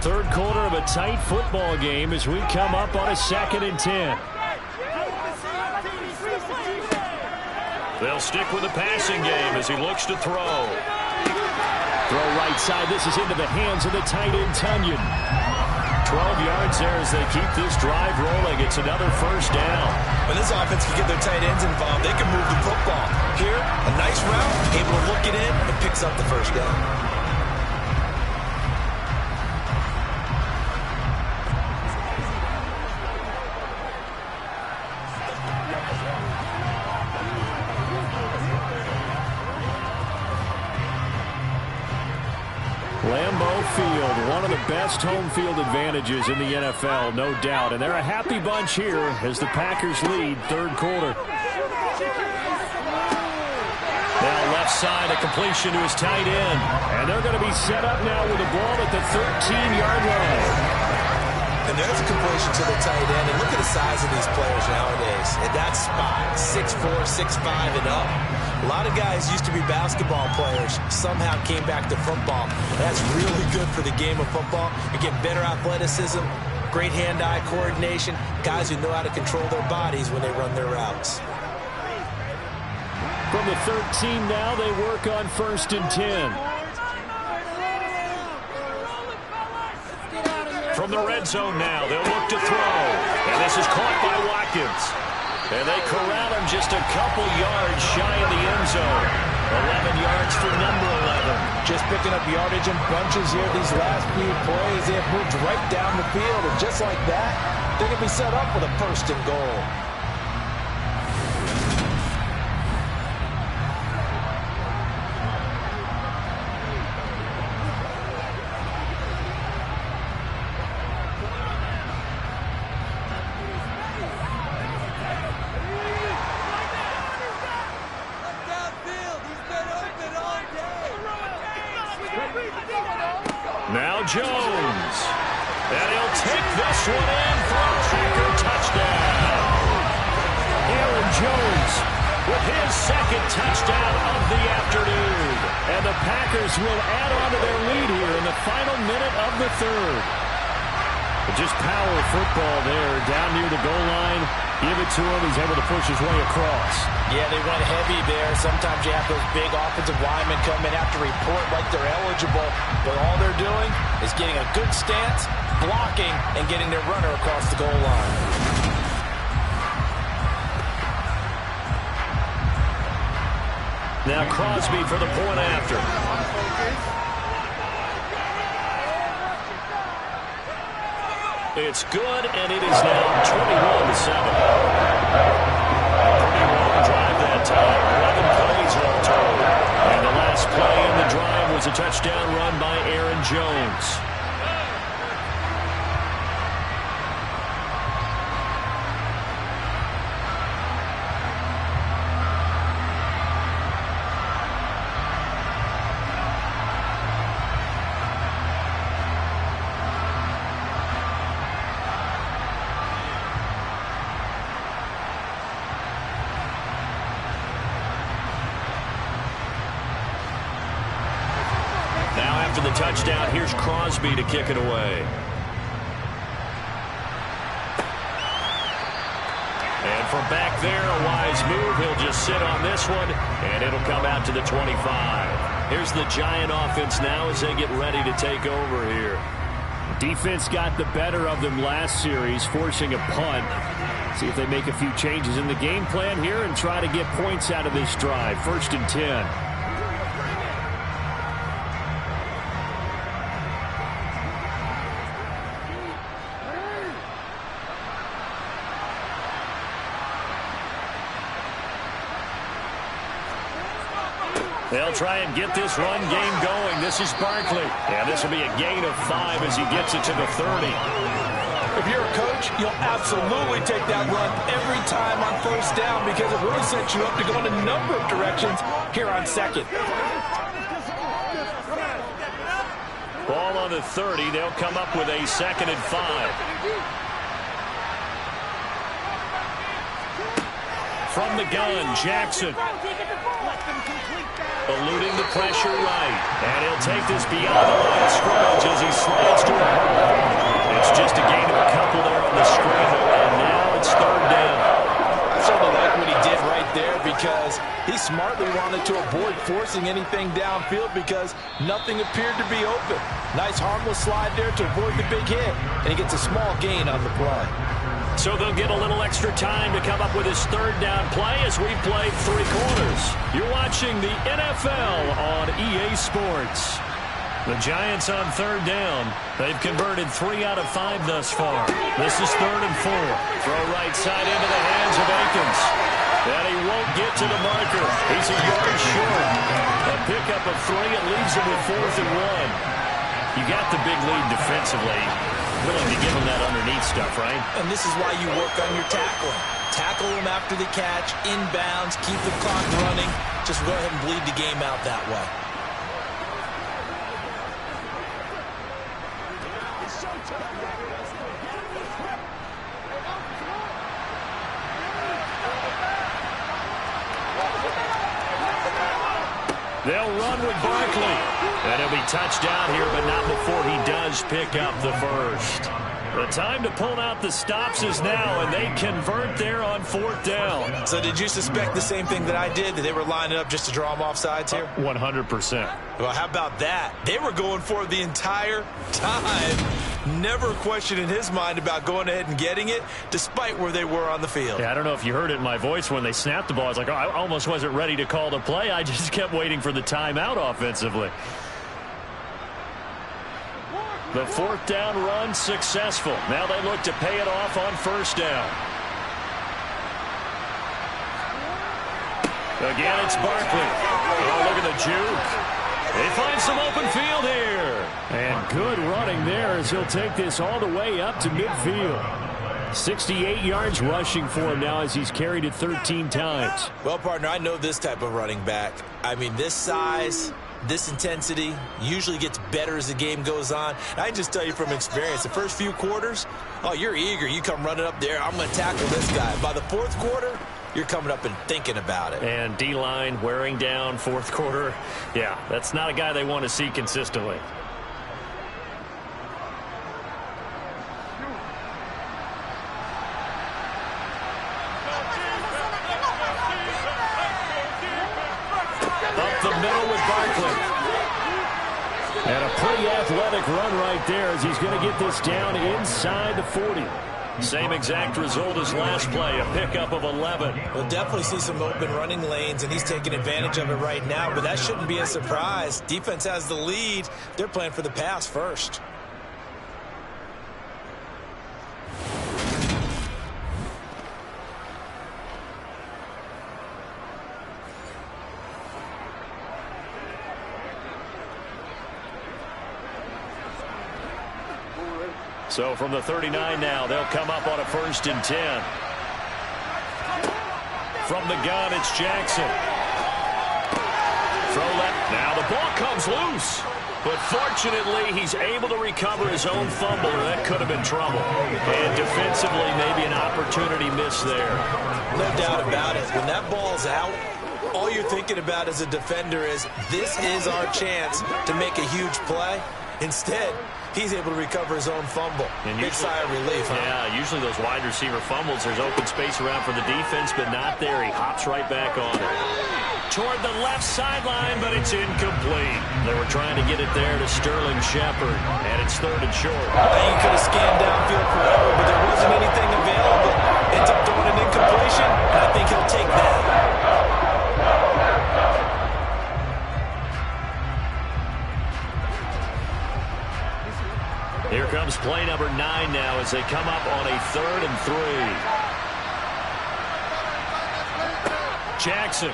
Third quarter of a tight football game as we come up on a 2nd and 10. They'll stick with the passing game as he looks to throw. Throw right side. This is into the hands of the tight end, Tunyon. 12 yards there as they keep this drive rolling. It's another first down. When this offense can get their tight ends involved, they can move the football. Here, a nice route, able to look it in, and picks up the first down. Lambeau Field, one of the best home field advantages in the NFL, no doubt. And they're a happy bunch here as the Packers lead third quarter. Now left side, a completion to his tight end. And they're going to be set up now with the ball at the 13-yard line. And there's a completion to the tight end. And look at the size of these players nowadays. At that spot, 6'4", 6'5", and up. A lot of guys used to be basketball players, somehow came back to football. That's really good for the game of football. You get better athleticism, great hand-eye coordination, guys who know how to control their bodies when they run their routes. From the 13 now, they work on 1st and 10. From the red zone now, they'll look to throw. And this is caught by Watkins. And they corral him just a couple yards shy of the end zone. 11 yards for number 11. Just picking up yardage in bunches here these last few plays. They have moved right down the field. And just like that, they're going to be set up with a 1st and goal. Now Jones. And he'll take this one in for a Packer touchdown. Aaron Jones with his 2nd touchdown of the afternoon. And the Packers will add on to their lead here in the final minute of the 3rd. Just power football there down near the goal line. Give it to him. He's able to push his way across. Yeah, they went heavy there. Sometimes you have those big offensive linemen come in, have to report like they're eligible. But all they're doing is getting a good stance, blocking, and getting their runner across the goal line. Now Crosby for the point after. It's good, and it is now 21-7. Pretty long drive that time. 11 plays all told. And the last play in the drive was a touchdown run by Aaron Jones. After the touchdown, here's Crosby to kick it away. And from back there, a wise move. He'll just sit on this one, and it'll come out to the 25. Here's the Giant offense now as they get ready to take over here. Defense got the better of them last series, forcing a punt. See if they make a few changes in the game plan here and try to get points out of this drive. 1st and 10. They'll try and get this run game going. This is Barkley. Yeah, this will be a gain of 5 as he gets it to the 30. If you're a coach, you'll absolutely take that run every time on first down because it really sets you up to go in a number of directions here on second. Ball on the 30. They'll come up with a 2nd and 5. From the gun, Jackson. Eluding the pressure right. And he'll take this beyond the line of scrimmage as he slides to it. It's just a gain of a couple there on the scramble, and now it's 3rd down. I certainly like what he did right there because he smartly wanted to avoid forcing anything downfield because nothing appeared to be open. Nice harmless slide there to avoid the big hit, and he gets a small gain on the play. So they'll get a little extra time to come up with his 3rd down play as we play 3 quarters. You're watching the NFL on EA Sports. The Giants on 3rd down. They've converted 3 out of 5 thus far. This is 3rd and 4. Throw right side into the hands of Akins. And he won't get to the marker. He's a yard short. A pickup of 3 and leaves him with 4th and 1. You got the big lead defensively. Willing to give him that underneath stuff, right? And this is why you work on your tackling. Tackle him after the catch, inbounds, keep the clock running. Just go ahead and bleed the game out that way. They'll run with Barkley. And he'll be touched down here, but not before he does pick up the first. The time to pull out the stops is now, and they convert there on 4th down. So did you suspect the same thing that I did, that they were lining up just to draw him off sides here? 100%. Well, how about that? They were going for it the entire time. Never a question in his mind about going ahead and getting it, despite where they were on the field. Yeah, I don't know if you heard it in my voice when they snapped the ball. I was like, oh, I almost wasn't ready to call the play. I just kept waiting for the timeout offensively. The 4th down run successful. Now they look to pay it off on 1st down. Again, it's Barkley. Oh, look at the juke. They find some open field here. And good running there as he'll take this all the way up to midfield. 68 yards rushing for him now as he's carried it 13 times. Well, partner, I know this type of running back. I mean, this size, this intensity usually gets better as the game goes on. And I just tell you from experience, the first few quarters, oh, you're eager. You come running up there, I'm going to tackle this guy. By the 4th quarter, you're coming up and thinking about it. And D-line wearing down 4th quarter. Yeah, that's not a guy they want to see consistently. Up the middle with Barkley. And a pretty athletic run right there as he's going to get this down inside the 40. Same exact result as last play, a pickup of 11. We'll definitely see some open running lanes, and he's taking advantage of it right now, but that shouldn't be a surprise. Defense has the lead. They're playing for the pass first. So from the 39 now, they'll come up on a 1st and 10. From the gun, it's Jackson. Throw left. Now the ball comes loose. But fortunately, he's able to recover his own fumble, or that could have been trouble. And defensively, maybe an opportunity missed there. No doubt about it. When that ball's out, all you're thinking about as a defender is, this is our chance to make a huge play. Instead, he's able to recover his own fumble. And big sigh of relief, huh? Yeah, usually those wide receiver fumbles, there's open space around for the defense, but not there. He hops right back on it. Toward the left sideline, but it's incomplete. They were trying to get it there to Sterling Shepard, and it's 3rd and short. I think he could have scanned downfield forever, but there wasn't anything available. Ends up throwing an incompletion, and I think he'll take that. Here comes play number 9 now as they come up on a 3rd and 3. Jackson.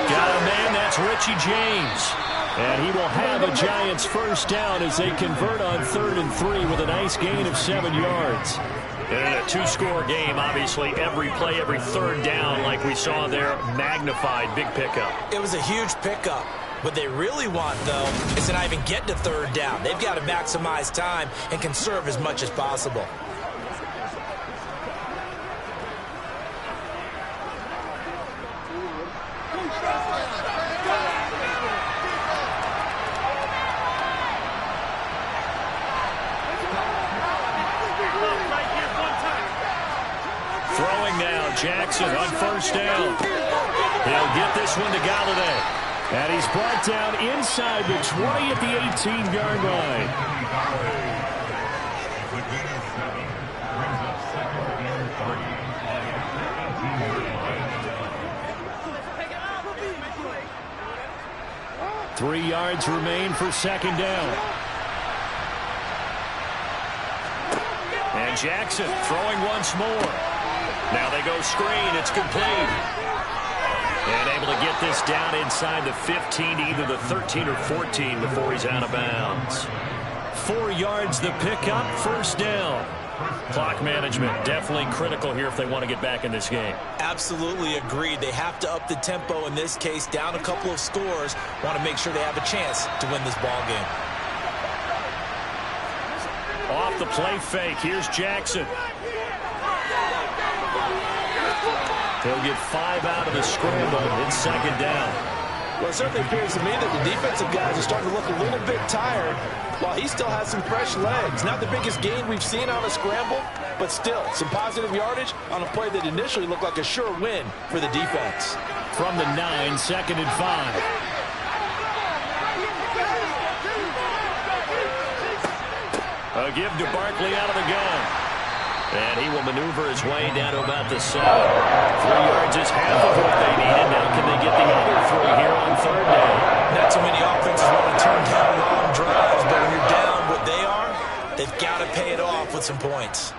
Got a man, that's Richie James. And he will have a Giants first down as they convert on 3rd and 3 with a nice gain of 7 yards. And in a 2-score game, obviously, every play, every third down, like we saw there, magnified, big pickup. It was a huge pickup. What they really want, though, is to not even get to 3rd down. They've got to maximize time and conserve as much as possible. Jackson on first down. He'll get this one to Galladay. And he's brought down inside the 20 at the 18-yard line. Three yards remain for second down. And Jackson throwing once more. Now they go screen. It's complete. And able to get this down inside the 15 to either the 13 or 14 before he's out of bounds. 4 yards the pickup, first down. Clock management definitely critical here if they want to get back in this game. Absolutely agreed. They have to up the tempo in this case, down a couple of scores. Want to make sure they have a chance to win this ball game. Off the play fake. Here's Jackson. He'll get 5 out of the scramble. It's second down. Well, it certainly appears to me that the defensive guys are starting to look a little bit tired while he still has some fresh legs. Not the biggest gain we've seen on a scramble, but still some positive yardage on a play that initially looked like a sure win for the defense. From the 9, second and 5. A give to Barkley out of the gun. And he will maneuver his way down to about the 7. 3 yards is half of what they needed. Now can they get the other 3 here on third down? Not too many offenses want to turn down long drives, but when you're down what they are, they've got to pay it off with some points.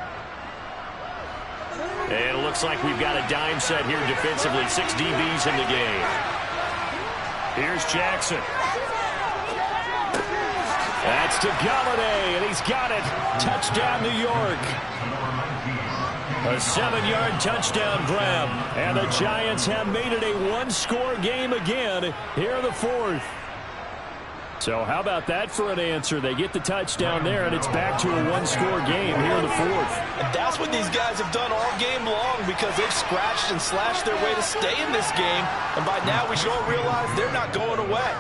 And it looks like we've got a dime set here defensively. 6 DBs in the game. Here's Jackson. That's to Galladay, and he's got it. Touchdown, New York. A 7-yard touchdown grab. And the Giants have made it a 1-score game again here in the 4th. So how about that for an answer? They get the touchdown there, and it's back to a 1-score game here in the 4th. And that's what these guys have done all game long because they've scratched and slashed their way to stay in this game. And by now we should all realize they're not going away.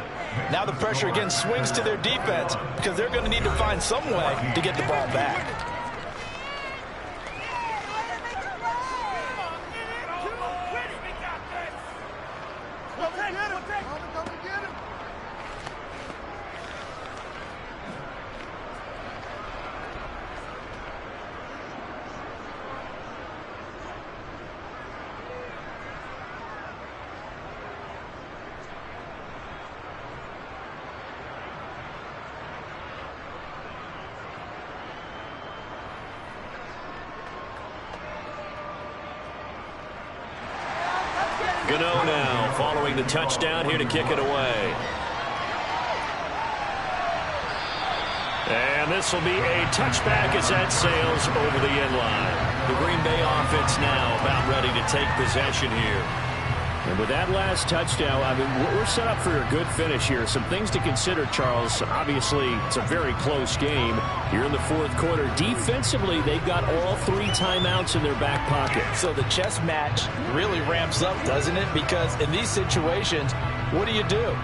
Now the pressure again swings to their defense because they're going to need to find some way to get the ball back. Gano now following the touchdown here to kick it away. And this will be a touchback as that sails over the end line. The Green Bay offense now about ready to take possession here. And with that last touchdown, I mean, we're set up for a good finish here. Some things to consider, Charles. Obviously, it's a very close game here in the 4th quarter. Defensively, they've got all 3 timeouts in their back pocket. So the chess match really ramps up, doesn't it? Because in these situations, what do?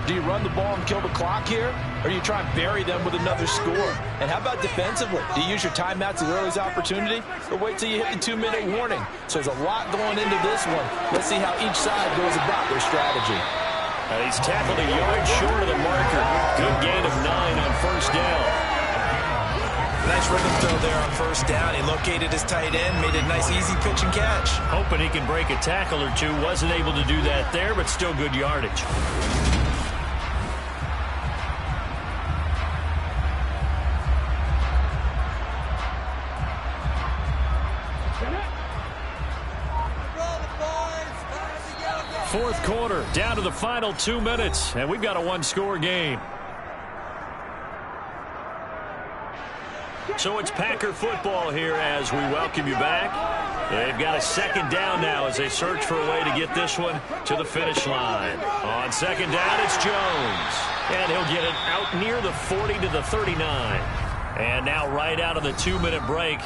Do you run the ball and kill the clock here? Or do you try and bury them with another score? And how about defensively? Do you use your timeouts as early as opportunity? Or wait till you hit the 2-minute warning? So there's a lot going into this one. Let's see how each side goes about their strategy. He's tackled a yard short of the marker. Good gain of 9 on first down. Nice rhythm throw there on first down. He located his tight end, made a nice easy pitch and catch. Hoping he can break a tackle or two. Wasn't able to do that there, but still good yardage. fourth quarter, down to the final 2 minutes, and we've got a one-score game. So it's Packer football here as we welcome you back. They've got a second down now as they search for a way to get this one to the finish line. On second down, it's Jones. And he'll get it out near the 40 to the 39. And now right out of the 2-minute break,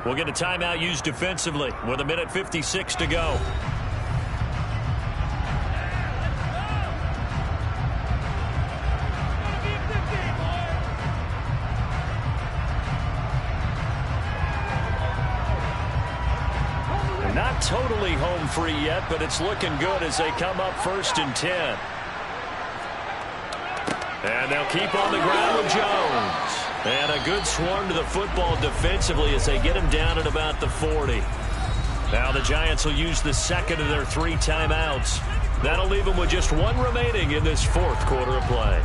we'll get a timeout used defensively with 1:56 to go. Not totally home free yet, but it's looking good as they come up 1st and 10. And they'll keep on the ground with Jones. And a good swarm to the football defensively as they get him down at about the 40. Now the Giants will use the second of their 3 timeouts. That'll leave them with just 1 remaining in this fourth quarter of play.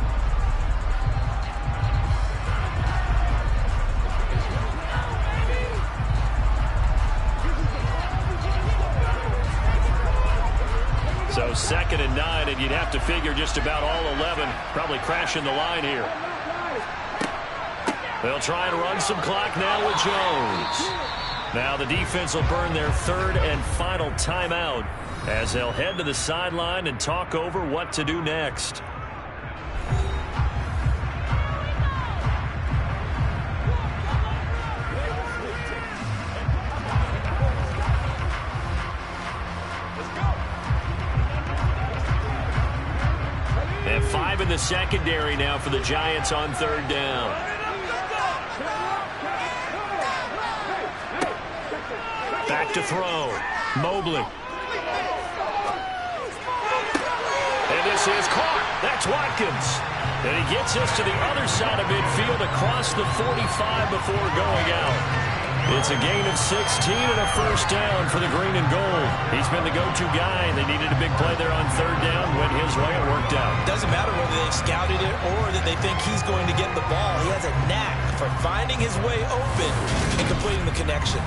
So 2nd and 9, and you'd have to figure just about all 11 probably crashing the line here. They'll try and run some clock now with Jones. Now the defense will burn their 3rd and final timeout as they'll head to the sideline and talk over what to do next. And 5 in the secondary now for the Giants on 3rd down. Back to throw. Mobley. And this is caught. That's Watkins. And he gets us to the other side of midfield across the 45 before going out. It's a gain of 16 and a first down for the green and gold. He's been the go-to guy. They needed a big play there on 3rd down. Went his way. It worked out. Doesn't matter whether they've scouted it or that they think he's going to get the ball. He has a knack for finding his way open and completing the connection.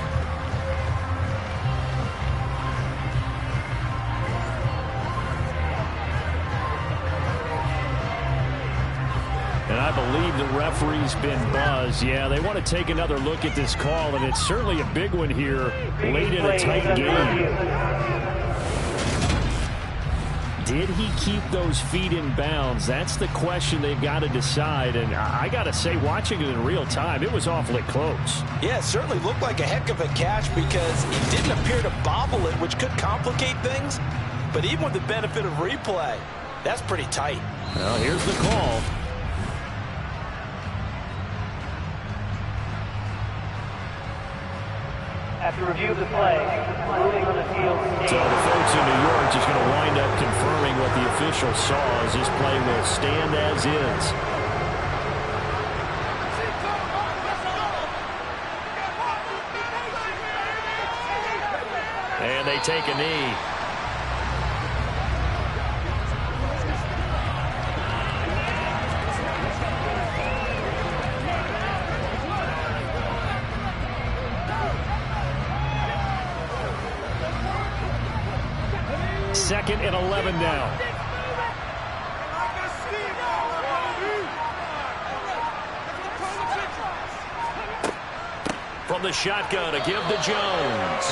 And I believe the referee's been buzzed. Yeah, they want to take another look at this call, and it's certainly a big one here late in a tight game. Did he keep those feet in bounds? That's the question they've got to decide. And I got to say, watching it in real time, it was awfully close. Yeah, it certainly looked like a heck of a catch because he didn't appear to bobble it, which could complicate things. But even with the benefit of replay, that's pretty tight. Well, here's the call. After review of the play, ruling on the field. So the folks in New York just going to wind up confirming what the official saw as this play will stand as is. And they take a knee. Second and 11 now. From the shotgun to give to Jones.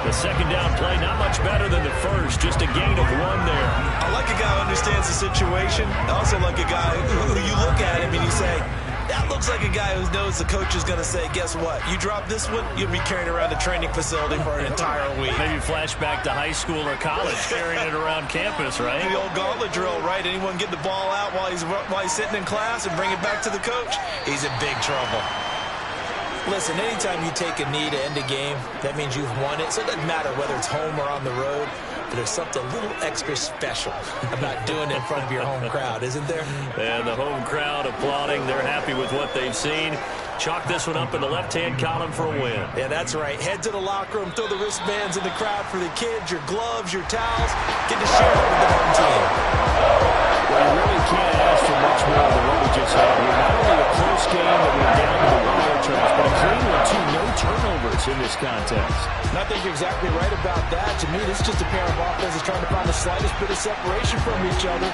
The second down play, not much better than the first, just a gain of 1 there. I like a guy who understands the situation. I also like a guy who you look at him and you say, that looks like a guy who knows the coach is going to say, guess what? You drop this one, you'll be carrying around the training facility for an entire week. Maybe flashback to high school or college, carrying it around campus, right? The old gauntlet drill, right? Anyone get the ball out while he's sitting in class and bring it back to the coach? He's in big trouble. Listen, anytime you take a knee to end a game, that means you've won it. So it doesn't matter whether it's home or on the road. But there's something a little extra special about doing it in front of your home crowd, isn't there? And the home crowd applauding. They're happy with what they've seen. Chalk this one up in the left-hand column for a win. Yeah, that's right. Head to the locker room, throw the wristbands in the crowd for the kids, your gloves, your towels. Get to share it with the home team. Well, you really can't ask for much more than what we just had. Not only a close game that went down to the wire, but a clean one, too. No turnovers. offense in this contest. And I think you're exactly right about that. To me, this is just a pair of offenses trying to find the slightest bit of separation from each other.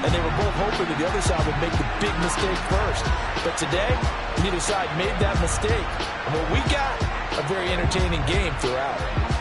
And they were both hoping that the other side would make the big mistake first. But today, neither side made that mistake. And what we got, a very entertaining game throughout.